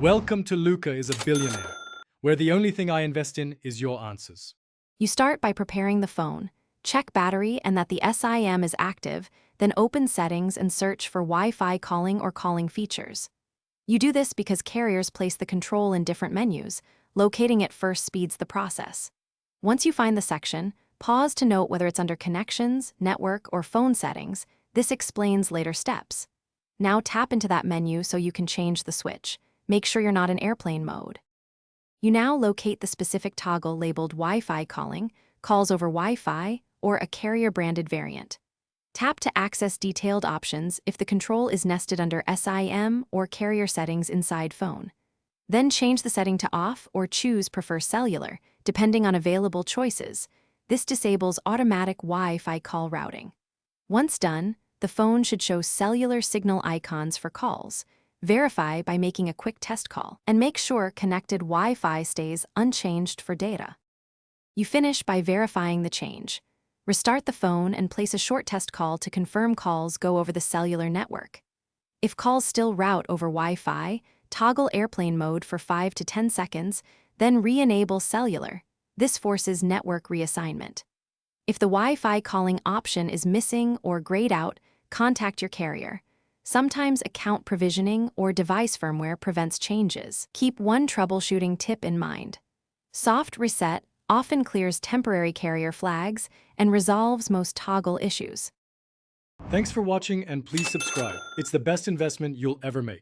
Welcome to Luca is a billionaire, where the only thing I invest in is your answers. You start by preparing the phone, check battery and that the SIM is active, then open settings and search for Wi-Fi calling or calling features. You do this because carriers place the control in different menus. Locating it first speeds the process. Once you find the section, pause to note whether it's under Connections, Network, or Phone settings. This explains later steps. Now tap into that menu so you can change the switch. Make sure you're not in airplane mode. You now locate the specific toggle labeled Wi-Fi calling, calls over Wi-Fi, or a carrier-branded variant. Tap to access detailed options if the control is nested under SIM or carrier settings inside phone. Then change the setting to off or choose Prefer Cellular, depending on available choices. This disables automatic Wi-Fi call routing. Once done, the phone should show cellular signal icons for calls. Verify by making a quick test call, and make sure connected Wi-Fi stays unchanged for data. You finish by verifying the change. Restart the phone and place a short test call to confirm calls go over the cellular network. If calls still route over Wi-Fi, toggle airplane mode for 5 to 10 seconds, then re-enable cellular. This forces network reassignment. If the Wi-Fi calling option is missing or grayed out, contact your carrier. Sometimes account provisioning or device firmware prevents changes. Keep one troubleshooting tip in mind. Soft reset often clears temporary carrier flags and resolves most toggle issues. Thanks for watching and please subscribe. It's the best investment you'll ever make.